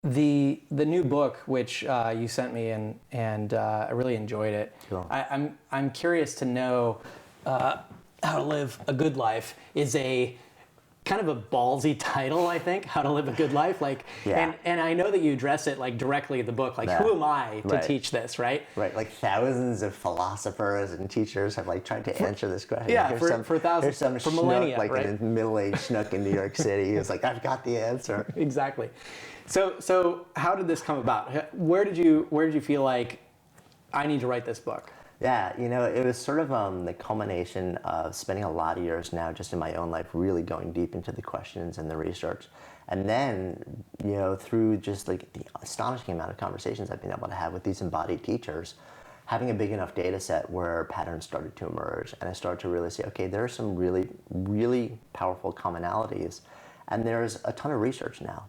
The new book, which you sent me, and I really enjoyed it. Cool. I'm curious to know how to live a good life is a kind of a ballsy title, I think. How to live a good life, like, Yeah. and I know that you address it like directly in the book. Like, Yeah. who am I to Right. teach this, right? Right, like thousands of philosophers and teachers have like tried to answer this question. Yeah, Here's for thousands, here's some for schnook, millennia, like right? a middle-aged schnook in New York City who's like, I've got the answer. Exactly. So how did this come about? Where did you feel like I need to write this book? Yeah, it was sort of the culmination of spending a lot of years now just in my own life really going deep into the questions and the research. And then, through just like the astonishing amount of conversations I've been able to have with these embodied teachers, having a big enough data set where patterns started to emerge. And I started to really say, okay, there are some really, really powerful commonalities. And there's a ton of research now,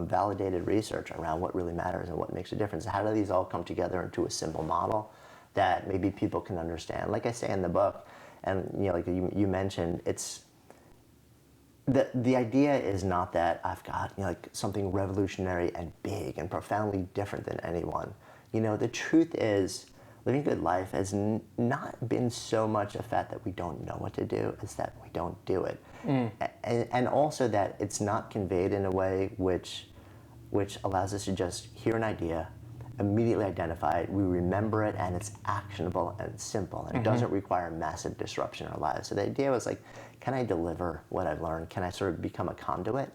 validated research around what really matters and what makes a difference. How do these all come together into a simple model that maybe people can understand? Like I say in the book, and like you mentioned, it's the idea is not that I've got like something revolutionary and big and profoundly different than anyone. The truth is, living a good life has not been so much a fact that we don't know what to do, as that we don't do it. And also that it's not conveyed in a way which allows us to just hear an idea, immediately identify it, we remember it, and it's actionable and it's simple, and it doesn't require massive disruption in our lives. So the idea was like, can I deliver what I've learned? Can I sort of become a conduit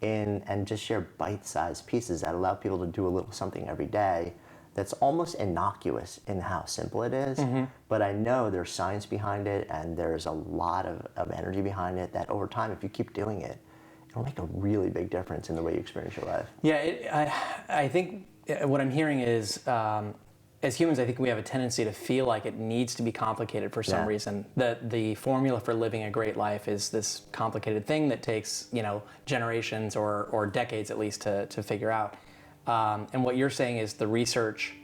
and just share bite-sized pieces that allow people to do a little something every day that's almost innocuous in how simple it is, but I know there's science behind it and there's a lot of energy behind it that over time, if you keep doing it, it'll make a really big difference in the way you experience your life. Yeah, I think what I'm hearing is, as humans, I think we have a tendency to feel like it needs to be complicated for some reason. That the formula for living a great life is this complicated thing that takes, generations or decades at least to figure out. And what you're saying is the research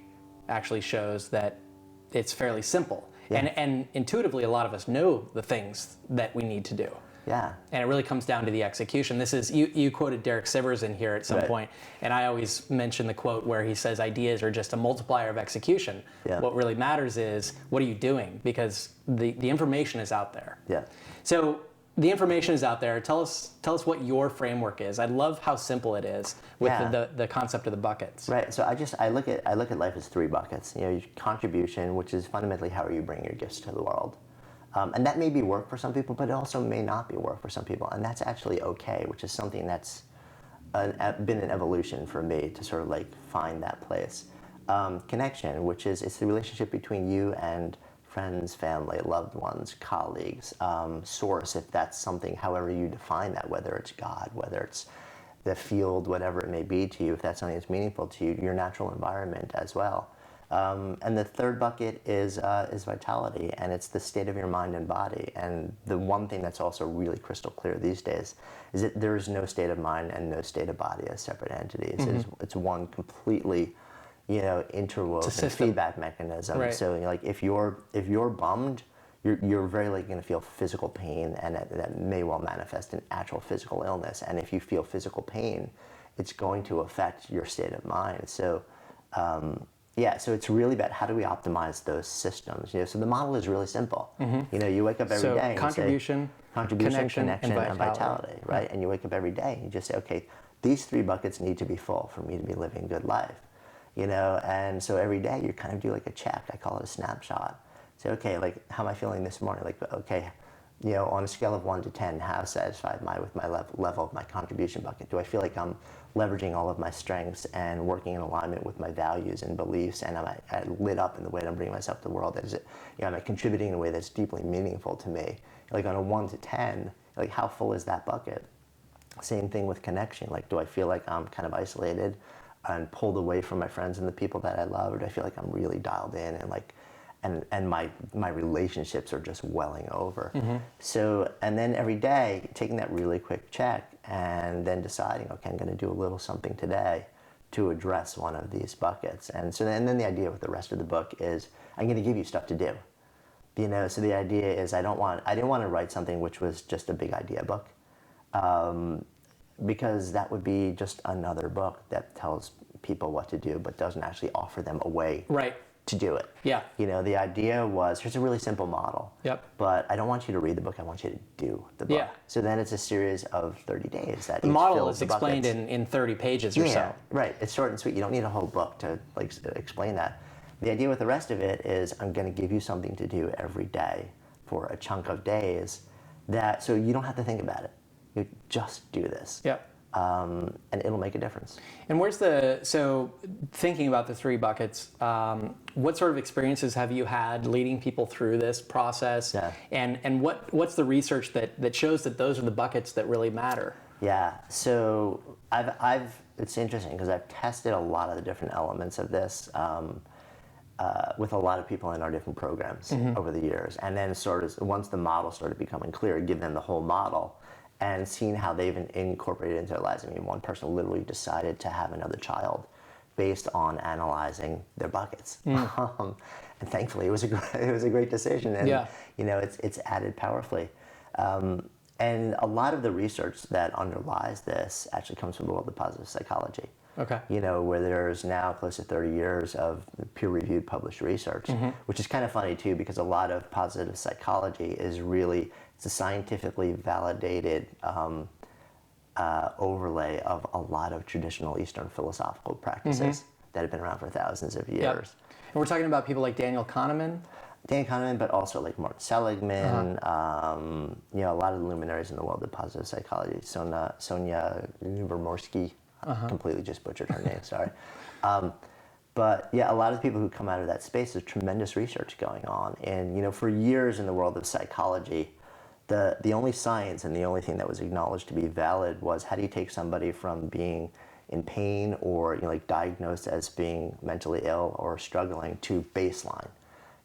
actually shows that it's fairly simple. Yeah. And intuitively, a lot of us know the things that we need to do. Yeah. And it really comes down to the execution. This is, you quoted Derek Sivers in here at some point, and I always mention the quote where he says ideas are just a multiplier of execution. Yeah. What really matters is, what are you doing? Because the information is out there. Yeah. So the information is out there. Tell us what your framework is. I love how simple it is with the concept of the buckets. Right. So I look at life as three buckets. Your contribution, which is fundamentally how are you bringing your gifts to the world. And that may be work for some people, but it also may not be work for some people. And that's actually okay, which is something that's been an evolution for me to sort of like find that place. Connection, which is it's the relationship between you and friends, family, loved ones, colleagues, source, if that's something, however you define that, whether it's God, whether it's the field, whatever it may be to you, if that's something that's meaningful to you, your natural environment as well. And the third bucket is vitality, and it's the state of your mind and body. And the one thing that's also really crystal clear these days is that there is no state of mind and no state of body as separate entities. It's one completely, interwoven feedback mechanism. Right. So like if you're bummed, you're very likely going to feel physical pain, and that may well manifest in actual physical illness. And if you feel physical pain, it's going to affect your state of mind. So. So it's really about how do we optimize those systems. So the model is really simple. You wake up every day and contribution, connection, and vitality. vitality, right? And you wake up every day and you just say, okay, these three buckets need to be full for me to be living a good life. And so every day you kind of do like a check. I call it a snapshot. Say, okay, like how am I feeling this morning? Like, okay, on a scale of 1 to 10, how satisfied am I with my level of my contribution bucket? Do I feel like I'm leveraging all of my strengths and working in alignment with my values and beliefs, and am I lit up in the way that I'm bringing myself to the world? Am I contributing in a way that's deeply meaningful to me? Like on a 1 to 10, like how full is that bucket? Same thing with connection. Like, do I feel like I'm kind of isolated and pulled away from my friends and the people that I love, or do I feel like I'm really dialed in and like, and my relationships are just welling over. So, and then every day, taking that really quick check and then deciding, okay, I'm going to do a little something today to address one of these buckets. And so then the idea with the rest of the book is I'm going to give you stuff to do. So the idea is I didn't want to write something which was just a big idea book. because that would be just another book that tells people what to do, but doesn't actually offer them a way Right. to do it. Yeah. The idea was, here's a really simple model. Yep. But I don't want you to read the book, I want you to do the book. Yeah. So then it's a series of 30 days that The each model fills is the explained buckets. in 30 pages or so. Right. It's short and sweet. You don't need a whole book to explain that. The idea with the rest of it is I'm going to give you something to do every day for a chunk of days, so you don't have to think about it. You just do this. Yep. And it'll make a difference. And so thinking about the 3 buckets, what sort of experiences have you had leading people through this process? Yeah. And what's the research that shows that those are the buckets that really matter? Yeah, so it's interesting because I've tested a lot of the different elements of this with a lot of people in our different programs over the years. And then sort of once the model started becoming clear, give them the whole model and seeing how they've incorporated it into their lives. I mean, one person literally decided to have another child based on analyzing their buckets. And thankfully, it was a great decision, and it's added powerfully. And a lot of the research that underlies this actually comes from the world of positive psychology. Okay. Where there's now close to 30 years of peer-reviewed published research, which is kind of funny too, because a lot of positive psychology is really, it's a scientifically validated overlay of a lot of traditional Eastern philosophical practices that have been around for thousands of years. Yep. And we're talking about people like Daniel Kahneman. But also like Martin Seligman, a lot of the luminaries in the world of positive psychology. Sonia Lyubomirsky, completely just butchered her name, sorry. But yeah, a lot of people who come out of that space, there's tremendous research going on. And for years in the world of psychology, the only science and the only thing that was acknowledged to be valid was how do you take somebody from being in pain or diagnosed as being mentally ill or struggling to baseline.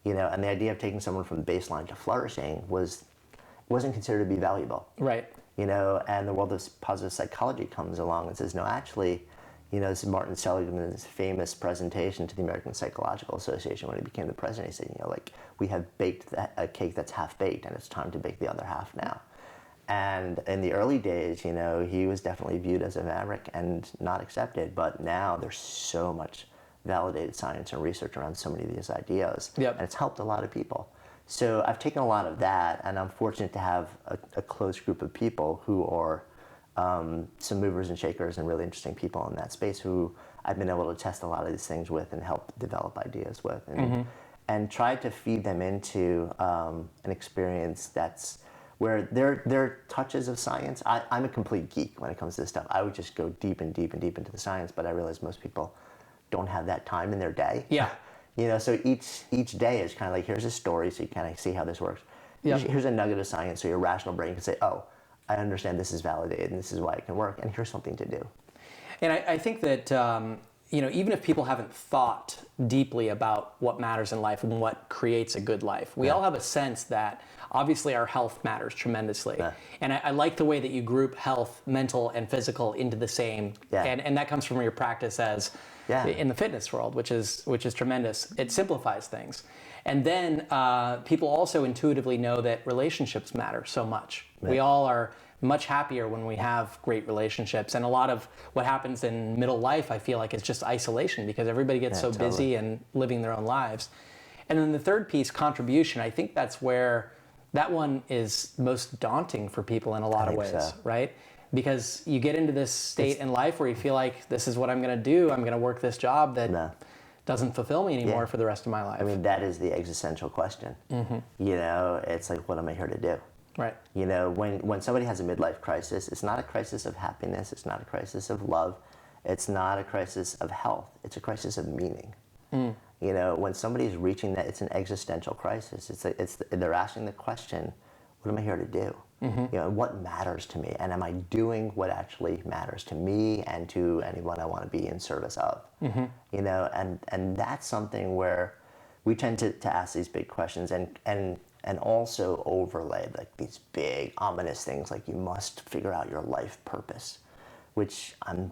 And the idea of taking someone from baseline to flourishing wasn't considered to be valuable. Right. And the world of positive psychology comes along and says, no, actually, this is Martin Seligman's famous presentation to the American Psychological Association when he became the president. He said, we have baked a cake that's half baked, and it's time to bake the other half now. And in the early days, he was definitely viewed as a maverick and not accepted. But now there's so much validated science and research around so many of these ideas. Yep. And it's helped a lot of people. So I've taken a lot of that, and I'm fortunate to have a close group of people who are some movers and shakers and really interesting people in that space who I've been able to test a lot of these things with and help develop ideas with, and try to feed them into an experience that's where there are touches of science. I'm a complete geek when it comes to this stuff. I would just go deep and deep and deep into the science, but I realize most people don't have that time in their day. Yeah. So each day is kind of like, here's a story, so you kind of see how this works. Yeah. Here's a nugget of science, so your rational brain can say, oh, I understand this is validated and this is why it can work, and here's something to do. And I think that, even if people haven't thought deeply about what matters in life and what creates a good life, we all have a sense that obviously our health matters tremendously. Yeah. And I like the way that you group health, mental and physical into the same. Yeah. And that comes from your practice as in the fitness world, which is tremendous. It simplifies things. And then people also intuitively know that relationships matter so much. Yeah. We all are much happier when we have great relationships. And a lot of what happens in middle life, I feel like, is just isolation because everybody gets so busy and living their own lives. And then the third piece, contribution, I think that's where that one is most daunting for people in a lot of ways, right? Because you get into this state in life where you feel like this is what I'm going to do. I'm going to work this job that doesn't fulfill me anymore for the rest of my life. I mean, that is the existential question. It's like, what am I here to do? Right. When somebody has a midlife crisis, it's not a crisis of happiness. It's not a crisis of love. It's not a crisis of health. It's a crisis of meaning. When somebody's reaching that, it's an existential crisis. They're asking the question, what am I here to do? What matters to me? And am I doing what actually matters to me and to anyone I want to be in service of? And that's something where we tend to ask these big questions and also overlay like these big ominous things like you must figure out your life purpose, which I'm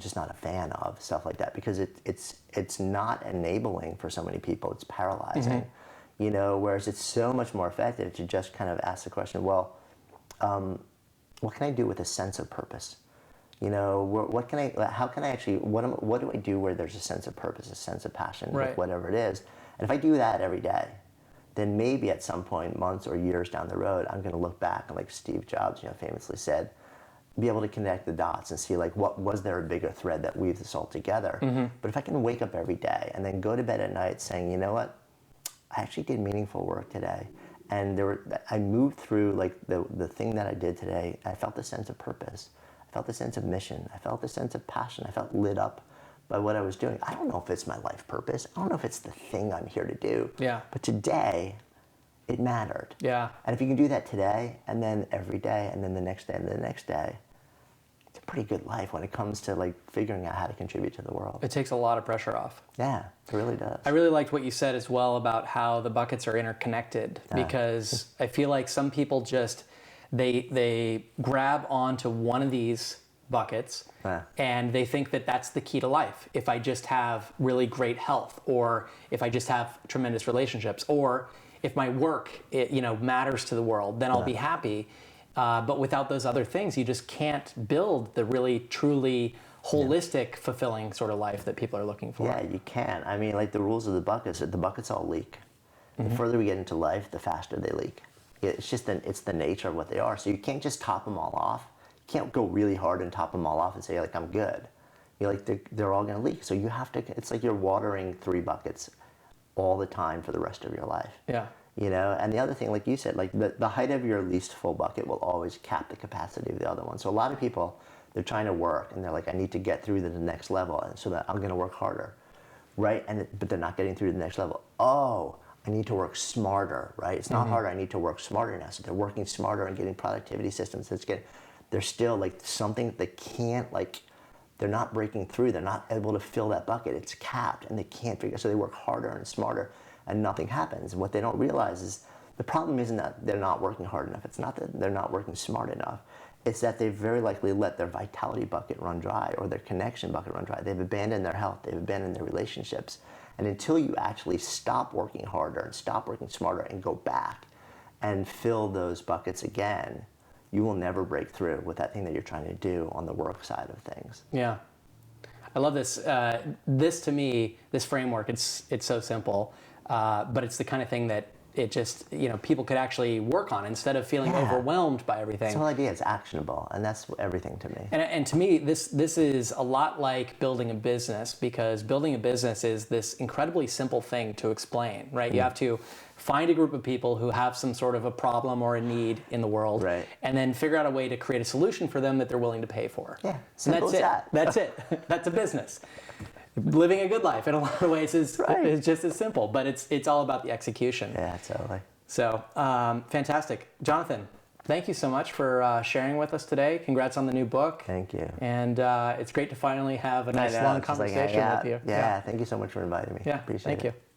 just not a fan of stuff like that because it's not enabling for so many people. It's paralyzing, whereas it's so much more effective to just kind of ask the question, well, what can I do with a sense of purpose? You know, how can I actually, what do I do where there's a sense of purpose, a sense of passion, Right. with whatever it is? And if I do that every day, then maybe at some point, months or years down the road, I'm going to look back and, like Steve Jobs, famously said, be able to connect the dots and see, like, what was there a bigger thread that weaves us all together? But if I can wake up every day and then go to bed at night saying, you know what, I actually did meaningful work today, and I moved through, like, the thing that I did today. I felt a sense of purpose. I felt a sense of mission. I felt a sense of passion. I felt lit up by what I was doing. I don't know if it's my life purpose. I don't know if it's the thing I'm here to do. Yeah. But today, it mattered. Yeah. And if you can do that today, and then every day, and then the next day, and the next day, it's a pretty good life when it comes to, like, figuring out how to contribute to the world. It takes a lot of pressure off. Yeah, it really does. I really liked what you said as well about how the buckets are interconnected, because I feel like some people just, they grab onto one of these buckets and they think that that's the key to life. If I just have really great health, or if I just have tremendous relationships, or if my work matters to the world, then I'll be happy. But without those other things, you just can't build the really truly holistic, fulfilling sort of life that people are looking for. Yeah, you can. I mean, like, the rules of the buckets all leak. The further we get into life, the faster they leak. It's just it's the nature of what they are. So you can't just top them all off. You can't go really hard and top them all off and say, like, I'm good. You're like, they're all going to leak. So you have to, it's like you're watering 3 buckets all the time for the rest of your life. Yeah. And the other thing, like you said, like, the height of your least full bucket will always cap the capacity of the other one. So a lot of people, they're trying to work, and they're like, I need to get through to the next level, and so that I'm going to work harder, right? But they're not getting through to the next level. Oh, I need to work smarter, right? It's not harder. I need to work smarter now. So they're working smarter and getting productivity systems. They're still, like, something that they can't, like, they're not breaking through. They're not able to fill that bucket. It's capped, and they can't figure. So they work harder and smarter, and nothing happens. What they don't realize is the problem isn't that they're not working hard enough. It's not that they're not working smart enough. It's that they've very likely let their vitality bucket run dry, or their connection bucket run dry. They've abandoned their health. They've abandoned their relationships. And until you actually stop working harder and stop working smarter and go back and fill those buckets again, you will never break through with that thing that you're trying to do on the work side of things. Yeah. I love this. This, to me, this framework, it's so simple, but it's the kind of thing that it just, people could actually work on instead of feeling overwhelmed by everything. The whole idea is actionable, and that's everything to me. And to me, this is a lot like building a business, because building a business is this incredibly simple thing to explain, right? You have to find a group of people who have some sort of a problem or a need in the world, right, and then figure out a way to create a solution for them that they're willing to pay for. Yeah, simple as that. That's it. That's a business. Living a good life, in a lot of ways, is just as simple, but it's all about the execution. Yeah, totally. So, fantastic. Jonathan, thank you so much for sharing with us today. Congrats on the new book. Thank you. And it's great to finally have a nice long conversation with you. Yeah, thank you so much for inviting me. Yeah, appreciate thank it. you.